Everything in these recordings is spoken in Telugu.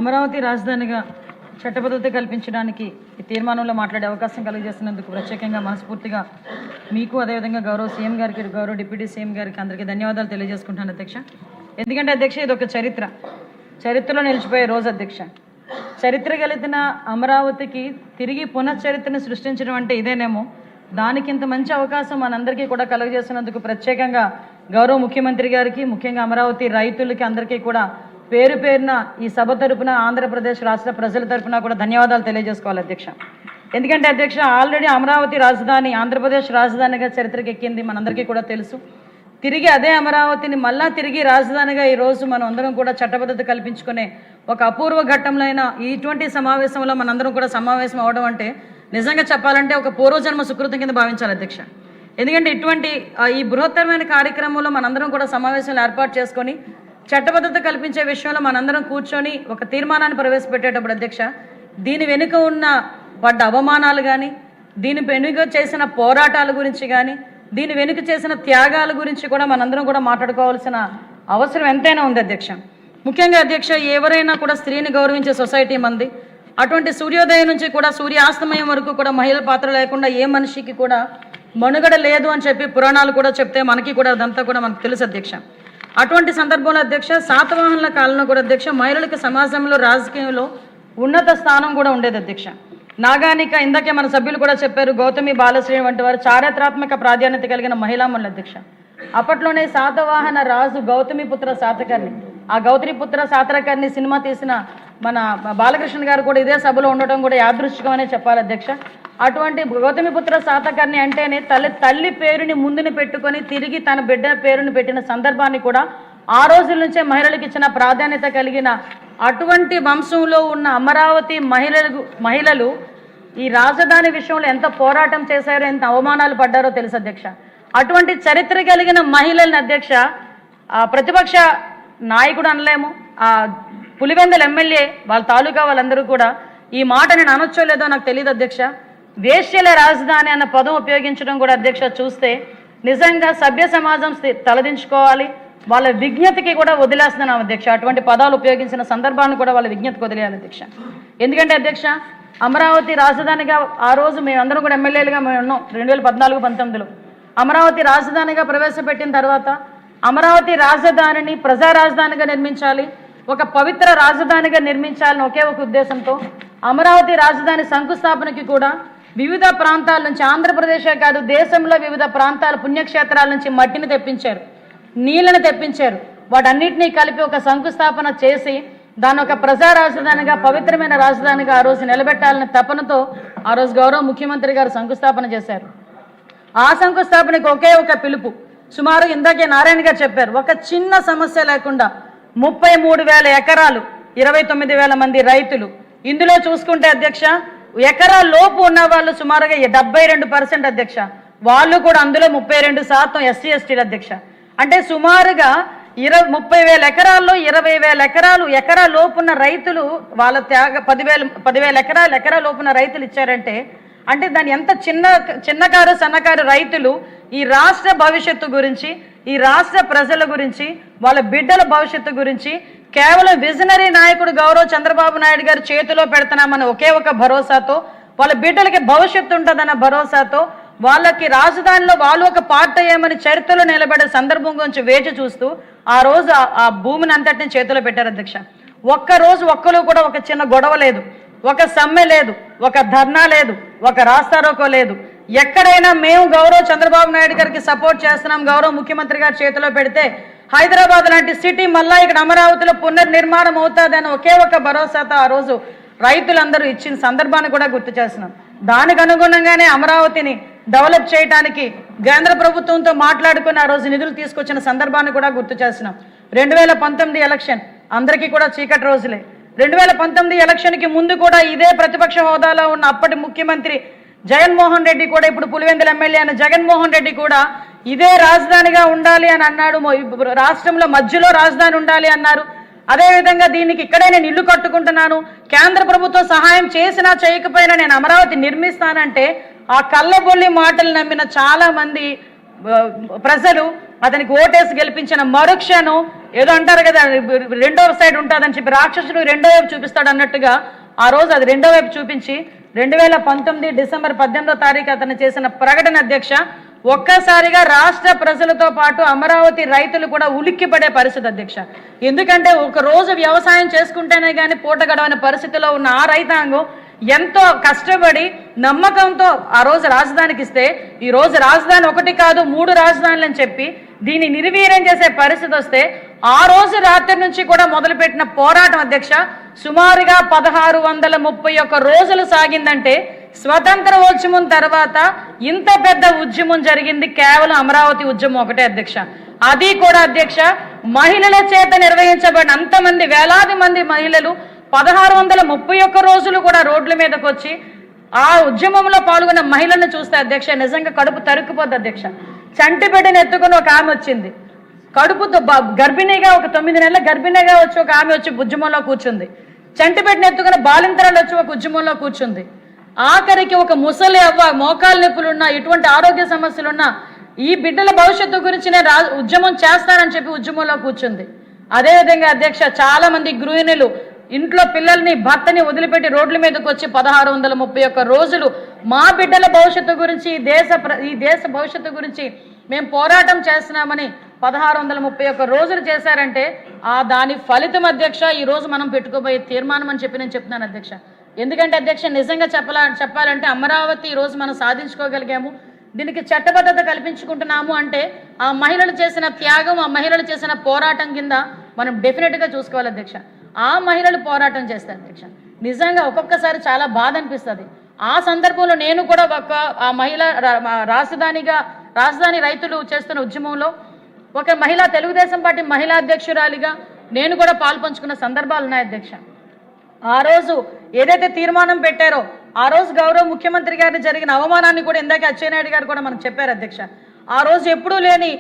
అమరావతి రాజధానిగా చట్టబద్ధత కల్పించడానికి ఈ తీర్మానంలో మాట్లాడే అవకాశం కలిగజేస్తున్నందుకు ప్రత్యేకంగా మనస్ఫూర్తిగా మీకు అదేవిధంగా గౌరవ సీఎం గారికి గౌరవ డిప్యూటీ సీఎం గారికి అందరికీ ధన్యవాదాలు తెలియజేసుకుంటాను అధ్యక్ష. ఎందుకంటే అధ్యక్ష ఇది ఒక చరిత్రలో నిలిచిపోయే రోజు అధ్యక్ష. చరిత్ర కలిగిన అమరావతికి తిరిగి పునశ్చరిత్రను సృష్టించడం అంటే ఇదేనేమో. దానికి ఇంత మంచి అవకాశం మనందరికీ కూడా కలుగజేస్తున్నందుకు ప్రత్యేకంగా గౌరవ ముఖ్యమంత్రి గారికి, ముఖ్యంగా అమరావతి రైతులకి అందరికీ కూడా పేరు పేరున ఈ సభ తరపున ఆంధ్రప్రదేశ్ రాష్ట్ర ప్రజల తరపున కూడా ధన్యవాదాలు తెలియజేసుకోవాలి అధ్యక్ష. ఎందుకంటే అధ్యక్ష ఆల్రెడీ అమరావతి రాజధాని ఆంధ్రప్రదేశ్ రాజధానిగా చరిత్రకి ఎక్కింది, మనందరికీ కూడా తెలుసు. తిరిగి అదే అమరావతిని మళ్ళా తిరిగి రాజధానిగా ఈరోజు మనం అందరం కూడా చట్టబద్ధత కల్పించుకునే ఒక అపూర్వ ఘట్టంలో ఇటువంటి సమావేశంలో మనందరం కూడా సమావేశం అవడం అంటే నిజంగా చెప్పాలంటే ఒక పూర్వజన్మ సుకృతం కింద భావించాలి అధ్యక్ష. ఎందుకంటే ఇటువంటి ఈ బృహత్తరమైన కార్యక్రమంలో మనందరం కూడా సమావేశాలు ఏర్పాటు చేసుకొని చట్టబద్ధత కల్పించే విషయంలో మనందరం కూర్చొని ఒక తీర్మానాన్ని ప్రవేశపెట్టేటప్పుడు అధ్యక్ష దీని వెనుక ఉన్న పడ్డ అవమానాలు కానీ, దీని వెనుక చేసిన పోరాటాల గురించి కానీ, దీని వెనుక చేసిన త్యాగాల గురించి కూడా మనందరం కూడా మాట్లాడుకోవాల్సిన అవసరం ఎంతైనా ఉంది అధ్యక్ష. ముఖ్యంగా అధ్యక్ష ఎవరైనా కూడా స్త్రీని గౌరవించే సొసైటీ మంది. అటువంటి సూర్యోదయం నుంచి కూడా సూర్యాస్తమయం వరకు కూడా మహిళల పాత్ర లేకుండా ఏ మనిషికి కూడా మనుగడ లేదు అని చెప్పి పురాణాలు కూడా చెప్తే మనకి కూడా అదంతా కూడా మనకు తెలుసు అధ్యక్ష. అటువంటి సందర్భంలో అధ్యక్ష శాతవాహనుల కాలంలో కూడా అధ్యక్ష మహిళలకు సమాజంలో రాజకీయంలో ఉన్నత స్థానం కూడా ఉండేది అధ్యక్ష. నాగానిక ఇందాకే మన సభ్యులు కూడా చెప్పారు, గౌతమి బాలశ్రీ వంటి వారు చారిత్రాత్మక ప్రాధాన్యత కలిగిన మహిళామణులు అధ్యక్ష. అప్పట్లోనే శాతవాహన రాజు గౌతమిపుత్ర శాతకర్ణి, ఆ గౌతమిపుత్ర శాతకర్ణి సినిమా తీసిన మన బాలకృష్ణ గారు కూడా ఇదే సభలో ఉండటం కూడా యాదృశ్చికమనే చెప్పాలి అధ్యక్ష. అటువంటి గౌతమిపుత్ర శాతకర్ణి అంటేనే తల్లి పేరుని ముందుని పెట్టుకొని తిరిగి తన బిడ్డ పేరుని పెట్టిన సందర్భాన్ని కూడా ఆ రోజుల నుంచే మహిళలకు ఇచ్చిన ప్రాధాన్యత కలిగిన అటువంటి వంశంలో ఉన్న అమరావతి మహిళలు ఈ రాజధాని విషయంలో ఎంత పోరాటం చేశారో, ఎంత అవమానాలు పడ్డారో తెలుసు అధ్యక్ష. అటువంటి చరిత్ర కలిగిన మహిళలను అధ్యక్ష ప్రతిపక్ష నాయకుడు అనలేము, పులివెందుల ఎమ్మెల్యే వాళ్ళ తాలూకా వాళ్ళందరూ కూడా ఈ మాట నేను అనొచ్చో లేదో నాకు తెలియదు అధ్యక్ష. వేశ్యల రాజధాని అన్న పదం ఉపయోగించడం కూడా అధ్యక్ష చూస్తే నిజంగా సభ్య సమాజం తలదించుకోవాలి. వాళ్ళ విజ్ఞతకి కూడా వదిలేస్తున్నాం అధ్యక్ష. అటువంటి పదాలు ఉపయోగించిన సందర్భాన్ని కూడా వాళ్ళ విజ్ఞతకు వదిలేయాలి అధ్యక్ష. ఎందుకంటే అధ్యక్ష అమరావతి రాజధానిగా ఆ రోజు మేమందరం కూడా ఎమ్మెల్యేలుగా మేము ఉన్నాం 2014-19లో. అమరావతి రాజధానిగా ప్రవేశపెట్టిన తర్వాత అమరావతి రాజధానిని ప్రజా రాజధానిగా నిర్మించాలి, ఒక పవిత్ర రాజధానిగా నిర్మించాలని ఒకే ఒక ఉద్దేశంతో అమరావతి రాజధాని శంకుస్థాపనకి కూడా వివిధ ప్రాంతాల నుంచి, ఆంధ్రప్రదేశే కాదు దేశంలో వివిధ ప్రాంతాల పుణ్యక్షేత్రాల నుంచి మట్టిని తెప్పించారు, నీళ్ళని తెప్పించారు. వాటన్నిటినీ కలిపి ఒక శంకుస్థాపన చేసి దాన్ని ఒక ప్రజా రాజధానిగా పవిత్రమైన రాజధానిగా ఆ రోజు నిలబెట్టాలనే తపనతో ఆ రోజు గౌరవ ముఖ్యమంత్రి గారు శంకుస్థాపన చేశారు. ఆ శంకుస్థాపనకి ఒకే ఒక పిలుపు, సుమారు ఇందాకే నారాయణ గారు చెప్పారు, ఒక చిన్న సమస్య లేకుండా 33,000 ఎకరాలు 29,000 మంది రైతులు. ఇందులో చూసుకుంటే అధ్యక్ష ఎకరా లోపు ఉన్న వాళ్ళు సుమారుగా 72% అధ్యక్ష. వాళ్ళు కూడా అందులో 32% ఎస్సీ ఎస్టీలు అధ్యక్ష. అంటే సుమారుగా 30,000 ఎకరాల్లో 20,000 ఎకరాలు ఎకరా లోపున్న రైతులు వాళ్ళ 10,000 ఎకరా లోపున్న రైతులు ఇచ్చారంటే అంటే దాని ఎంత చిన్నకారు సన్నకారు రైతులు ఈ రాష్ట్ర భవిష్యత్తు గురించి, ఈ రాష్ట్ర ప్రజల గురించి, వాళ్ళ బిడ్డల భవిష్యత్తు గురించి కేవలం విజనరీ నాయకుడు గౌరవ చంద్రబాబు నాయుడు గారు చేతిలో పెడుతున్నామన్న ఒకే ఒక భరోసాతో, వాళ్ళ బిడ్డలకి భవిష్యత్తు ఉంటుందన్న భరోసాతో, వాళ్ళకి రాజధానిలో వాళ్ళు ఒక పార్ట్ అయ్యామని చరిత్రలో నిలబడే సందర్భం గురించి వేచి చూస్తూ ఆ రోజు ఆ భూమిని అంతటిని చేతిలో పెట్టారు అధ్యక్ష. ఒక్కరోజు ఒక్కరు కూడా ఒక చిన్న గొడవ లేదు, ఒక సమ్మె లేదు, ఒక ధర్నా లేదు, ఒక రాస్తారోకో లేదు. ఎక్కడైనా మేము గౌరవ చంద్రబాబు నాయుడు గారికి సపోర్ట్ చేస్తున్నాం, గౌరవ ముఖ్యమంత్రి గారి చేతిలో పెడితే హైదరాబాద్ లాంటి సిటీ మళ్ళా ఇక్కడ అమరావతిలో పునర్నిర్మాణం అవుతుందని ఒకే ఒక భరోసాతో ఆ రోజు రైతులందరూ ఇచ్చిన సందర్భాన్ని కూడా గుర్తు చేస్తున్నాం. దానికి అనుగుణంగానే అమరావతిని డెవలప్ చేయడానికి కేంద్ర ప్రభుత్వంతో మాట్లాడుకుని ఆ రోజు నిధులు తీసుకొచ్చిన సందర్భాన్ని కూడా గుర్తు చేస్తున్నాం. 2019 ఎలక్షన్ అందరికీ కూడా చీకటి రోజులే. 2019 ఎలక్షన్కి ముందు కూడా ఇదే ప్రతిపక్ష హోదాలో ఉన్న అప్పటి ముఖ్యమంత్రి జగన్మోహన్ రెడ్డి కూడా, ఇప్పుడు పులివెందుల ఎమ్మెల్యే అయిన జగన్మోహన్ రెడ్డి కూడా ఇదే రాజధానిగా ఉండాలి అని అన్నాడు. రాష్ట్రంలో మధ్యలో రాజధాని ఉండాలి అన్నారు. అదేవిధంగా దీనికి ఇక్కడే నేను ఇల్లు కట్టుకుంటున్నాను, కేంద్ర ప్రభుత్వం సహాయం చేసినా చేయకపోయినా నేను అమరావతి నిర్మిస్తానంటే ఆ కళ్ళబొల్లి మాటలు నమ్మిన చాలా మంది ప్రజలు అతనికి ఓటేసి గెలిపించిన మరుక్షణం ఏదో అంటారు కదా రెండో సైడ్ ఉంటుందని చెప్పి, రాక్షసుడు రెండో వైపు చూపిస్తాడు అన్నట్టుగా ఆ రోజు అది రెండో వైపు చూపించి 2019 డిసెంబర్ 18వ తారీఖు అతను చేసిన ప్రకటన అధ్యక్ష, ఒక్కసారిగా రాష్ట్ర ప్రజలతో పాటు అమరావతి రైతులు కూడా ఉలిక్కిపడే పరిస్థితి అధ్యక్ష. ఎందుకంటే ఒక రోజు వ్యవసాయం చేసుకుంటేనే కానీ పూట గడవని పరిస్థితిలో ఉన్న ఆ రైతాంగం ఎంతో కష్టపడి నమ్మకంతో ఆ రోజు రాజధానికి ఇస్తే, ఈ రోజు రాజధాని ఒకటి కాదు 3 రాజధానులు అని చెప్పి దీన్ని నిర్వీర్యం చేసే పరిస్థితి వస్తే, ఆ రోజు రాత్రి నుంచి కూడా మొదలుపెట్టిన పోరాటం అధ్యక్ష సుమారుగా 1631 రోజులు సాగిందంటే, స్వతంత్రోద్యమం తర్వాత ఇంత పెద్ద ఉద్యమం జరిగింది కేవలం అమరావతి ఉద్యమం ఒకటే అధ్యక్ష. అది కూడా అధ్యక్ష మహిళల చేత నిర్వహించబడిన అంతమంది వేలాది మంది మహిళలు 1631 రోజులు కూడా రోడ్ల మీదకి వచ్చి ఆ ఉద్యమంలో పాల్గొన్న మహిళలను చూస్తే అధ్యక్ష నిజంగా కడుపు తరుక్కుపోద్ది అధ్యక్ష. చంటి బిడ్డను ఎత్తుకుని ఒక ఆమె వచ్చింది, కడుపుతో గర్భిణిగా ఒక 9 నెలల గర్భిణిగా వచ్చి ఒక ఆమె వచ్చి ఉద్యమంలో కూర్చుంది. చంటి బిడ్డను ఎత్తుకుని బాలింతరాలు వచ్చి ఒక ఉద్యమంలో కూర్చుంది. ఆఖరికి ఒక ముసలి అవ్వ మోకాలు నొప్పులున్నా ఎటువంటి ఆరోగ్య సమస్యలున్నా ఈ బిడ్డల భవిష్యత్తు గురించి నేను ఉద్యమం చేస్తానని చెప్పి ఉద్యమంలో కూర్చుంది. అదేవిధంగా అధ్యక్ష చాలా మంది గృహిణులు ఇంట్లో పిల్లల్ని భర్తని వదిలిపెట్టి రోడ్ల మీదకి వచ్చి 1631 రోజులు మా బిడ్డల భవిష్యత్తు గురించి ఈ దేశ భవిష్యత్తు గురించి మేము పోరాటం చేస్తున్నామని 1631 రోజులు చేశారంటే దాని ఫలితం అధ్యక్ష ఈరోజు మనం పెట్టుకోబోయే తీర్మానం అని చెప్పి నేను చెప్తున్నాను అధ్యక్ష. ఎందుకంటే అధ్యక్ష నిజంగా చెప్పాలంటే అమరావతి ఈరోజు మనం సాధించుకోగలిగాము, దీనికి చట్టబద్ధత కల్పించుకుంటున్నాము అంటే ఆ మహిళలు చేసిన త్యాగం, ఆ మహిళలు చేసిన పోరాటం కింద మనం డెఫినెట్గా చూసుకోవాలి అధ్యక్ష. ఆ మహిళలు పోరాటం చేస్తారు అధ్యక్ష. నిజంగా ఒక్కొక్కసారి చాలా బాధ అనిపిస్తుంది. ఆ సందర్భంలో నేను కూడా ఆ మహిళ రాజధాని రైతులు చేస్తున్న ఉద్యమంలో ఒక మహిళా తెలుగుదేశం పార్టీ మహిళా అధ్యక్షురాలిగా నేను కూడా పాల్పంచుకున్న సందర్భాలు ఉన్నాయి అధ్యక్ష. ఆ రోజు ఏదైతే తీర్మానం పెట్టారో ఆ రోజు గౌరవ ముఖ్యమంత్రి గారికి జరిగిన అవమానాన్ని కూడా ఇందాక అచ్చెన్నాయుడు గారు కూడా మనకు చెప్పారు అధ్యక్ష. ఆ రోజు ఎప్పుడూ లేని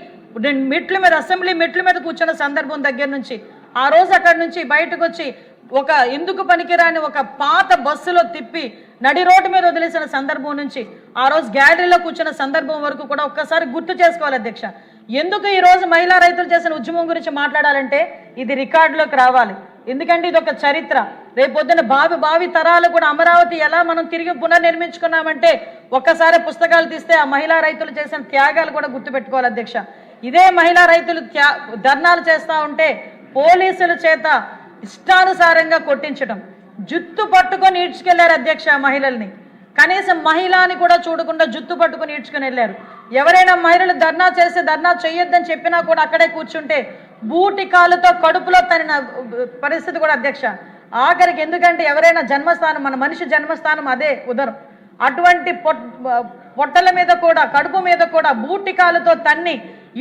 మెట్ల మీద అసెంబ్లీ మెట్ల మీద కూర్చున్న సందర్భం దగ్గర నుంచి ఆ రోజు అక్కడి నుంచి బయటకు వచ్చి ఒక ఎందుకు పనికిరాని ఒక పాత బస్సులో తిప్పి నడి రోడ్డు మీద వదిలేసిన సందర్భం నుంచి ఆ రోజు గ్యాలరీలో కూర్చున్న సందర్భం వరకు కూడా ఒక్కసారి గుర్తు చేసుకోవాలి అధ్యక్ష. ఎందుకు ఈ రోజు మహిళా రైతులు చేసిన ఉద్యమం గురించి మాట్లాడాలంటే ఇది రికార్డులోకి రావాలి. ఎందుకంటే ఇది ఒక చరిత్ర. రేపొద్దున భావి తరాలు కూడా అమరావతి ఎలా మనం తిరిగి పునర్నిర్మించుకున్నామంటే ఒక్కసారి పుస్తకాలు తీస్తే ఆ మహిళా రైతులు చేసిన త్యాగాలు కూడా గుర్తుపెట్టుకోవాలి అధ్యక్ష. ఇదే మహిళా రైతులు ధర్నాలు చేస్తూ ఉంటే పోలీసుల చేత ఇష్టానుసారంగా కొట్టించడం, జుత్తు పట్టుకొని ఈడ్చుకెళ్లారు అధ్యక్ష మహిళల్ని. కనీసం మహిళని కూడా చూడకుండా జుత్తు పట్టుకొని ఈడ్చుకుని వెళ్ళారు. ఎవరైనా మహిళలు ధర్నా చేయొద్దని చెప్పినా కూడా అక్కడే కూర్చుంటే బూటి కాలుతో కడుపులో తన పరిస్థితి కూడా అధ్యక్ష. ఆఖరికి ఎందుకంటే ఎవరైనా జన్మస్థానం మన మనిషి జన్మస్థానం అదే ఉదరం, అటువంటి పొట్టల మీద కూడా కడుపు మీద కూడా బూటి కాలుతో తన్ని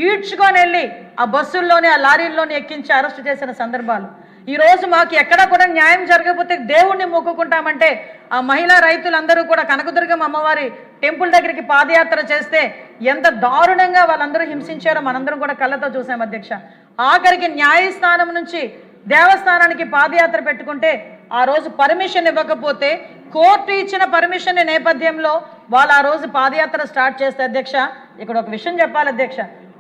ఈడ్చుకొని వెళ్ళి ఆ బస్సుల్లోనే ఆ లారీల్లోనే ఎక్కించి అరెస్ట్ చేసిన సందర్భాలు. ఈరోజు మాకు ఎక్కడా కూడా న్యాయం జరగకపోతే దేవుణ్ణి మొక్కుకుంటామంటే ఆ మహిళా రైతులందరూ కూడా కనకదుర్గమ్మ అమ్మవారి టెంపుల్ దగ్గరికి పాదయాత్ర చేస్తే ఎంత దారుణంగా వాళ్ళందరూ హింసించారో మనందరం కూడా కళ్ళతో చూసాం అధ్యక్ష. ఆఖరికి న్యాయస్థానం నుంచి దేవస్థానానికి పాదయాత్ర పెట్టుకుంటే ఆ రోజు పర్మిషన్ ఇవ్వకపోతే కోర్టు ఇచ్చిన పర్మిషన్ నేపథ్యంలో వాళ్ళు ఆ రోజు పాదయాత్ర స్టార్ట్ చేస్తే అధ్యక్ష ఇక్కడ ఒక విషయం చెప్పాలి అధ్యక్ష.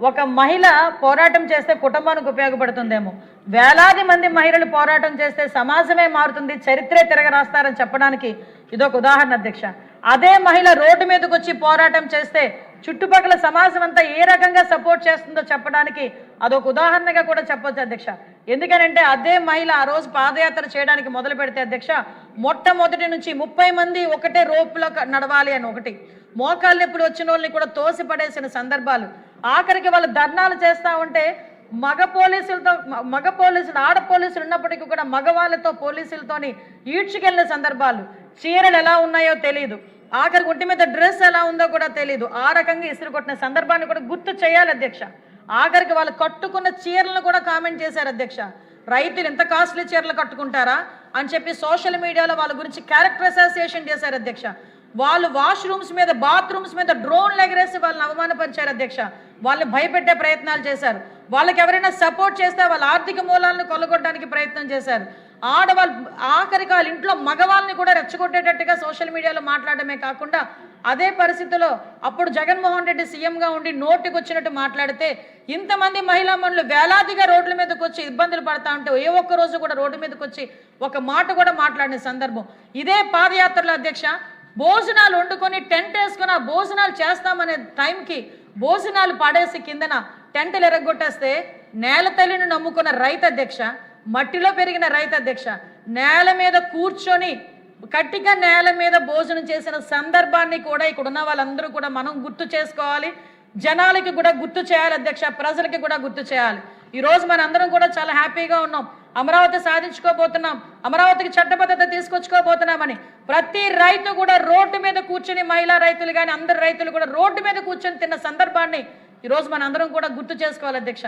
ఒక మహిళ పోరాటం చేస్తే కుటుంబానికి ఉపయోగపడుతుందేమో, వేలాది మంది మహిళలు పోరాటం చేస్తే సమాజమే మారుతుంది, చరిత్రే తిరగరాస్తారని చెప్పడానికి ఇదొక ఉదాహరణ అధ్యక్ష. అదే మహిళ రోడ్డు మీదకి వచ్చి పోరాటం చేస్తే చుట్టుపక్కల సమాజం అంతా ఏ రకంగా సపోర్ట్ చేస్తుందో చెప్పడానికి అదొక ఉదాహరణగా కూడా చెప్పొచ్చు అధ్యక్ష. ఎందుకనంటే అదే మహిళ ఆ రోజు పాదయాత్ర చేయడానికి మొదలు పెడితే అధ్యక్ష మొట్టమొదటి నుంచి 30 మంది ఒకటే రోపులో నడవాలి అని ఒకటి, మోకాళ్ళ నొప్పులు వచ్చిన వాళ్ళని కూడా తోసిపడేసిన సందర్భాలు. ఆఖరికి వాళ్ళు ధర్నాలు చేస్తూ ఉంటే మగ పోలీసులు ఆడ పోలీసులు ఉన్నప్పటికీ కూడా మగవాళ్ళతో పోలీసులతోని ఈడ్చుకెళ్ళిన సందర్భాలు. చీరలు ఎలా ఉన్నాయో తెలియదు, ఆఖరికి ఒంటి మీద డ్రెస్ ఎలా ఉందో కూడా తెలియదు, ఆ రకంగా ఇసురు కొట్టిన సందర్భాన్ని కూడా గుర్తు చేయాలి అధ్యక్ష. ఆఖరికి వాళ్ళు కట్టుకున్న చీరలను కూడా కామెంట్ చేశారు అధ్యక్ష. రైతులు ఎంత కాస్ట్లీ చీరలు కట్టుకుంటారా అని చెప్పి సోషల్ మీడియాలో వాళ్ళ గురించి క్యారెక్టర్ అసోసియేషన్ చేశారు అధ్యక్ష. వాళ్ళు వాష్రూమ్స్ మీద బాత్రూమ్స్ మీద డ్రోన్లు ఎగరేసి వాళ్ళని అవమానపరిచారు అధ్యక్ష. వాళ్ళని భయపెట్టే ప్రయత్నాలు చేశారు. వాళ్ళకి ఎవరైనా సపోర్ట్ చేస్తే వాళ్ళ ఆర్థిక మూలాలను కొల్లగొట్టడానికి ప్రయత్నం చేశారు. ఆడవాళ్ళు ఆఖరికి వాళ్ళ ఇంట్లో మగవాళ్ళని కూడా రెచ్చగొట్టేటట్టుగా సోషల్ మీడియాలో మాట్లాడమే కాకుండా అదే పరిస్థితిలో అప్పుడు జగన్మోహన్ రెడ్డి సీఎంగా ఉండి నోటికి వచ్చినట్టు మాట్లాడితే ఇంతమంది మహిళా మనులు వేలాదిగా రోడ్ల మీదకి వచ్చి ఇబ్బందులు పడతా ఉంటే ఏ ఒక్క రోజు కూడా రోడ్డు మీదకి వచ్చి ఒక మాట కూడా మాట్లాడిన సందర్భం. ఇదే పాదయాత్రలో అధ్యక్ష భోజనాలు వండుకొని టెంట్ వేసుకొని ఆ భోజనాలు చేస్తామనే టైంకి భోజనాలు పడేసి కిందన టెంటలు ఎరగొట్టేస్తే నేల తల్లిని నమ్ముకున్న రైతు అధ్యక్ష, మట్టిలో పెరిగిన రైతు అధ్యక్ష, నేల మీద కూర్చొని కట్టిగా నేల మీద భోజనం చేసిన సందర్భాన్ని కూడా ఇక్కడ ఉన్న వాళ్ళందరూ కూడా మనం గుర్తు చేసుకోవాలి, జనాలకి కూడా గుర్తు చేయాలి అధ్యక్ష, ప్రజలకి కూడా గుర్తు చేయాలి. ఈరోజు మనందరం కూడా చాలా హ్యాపీగా ఉన్నాం, అమరావతి సాధించుకోబోతున్నాం, అమరావతికి చట్టబద్ధత తీసుకొచ్చుకోబోతున్నామని. ప్రతి రైతు కూడా రోడ్డు మీద కూర్చొని, మహిళా రైతులు కానీ అందరు రైతులు కూడా రోడ్డు మీద కూర్చొని తిన్న సందర్భాన్ని ఈరోజు మనందరం కూడా గుర్తు చేసుకోవాలి అధ్యక్ష.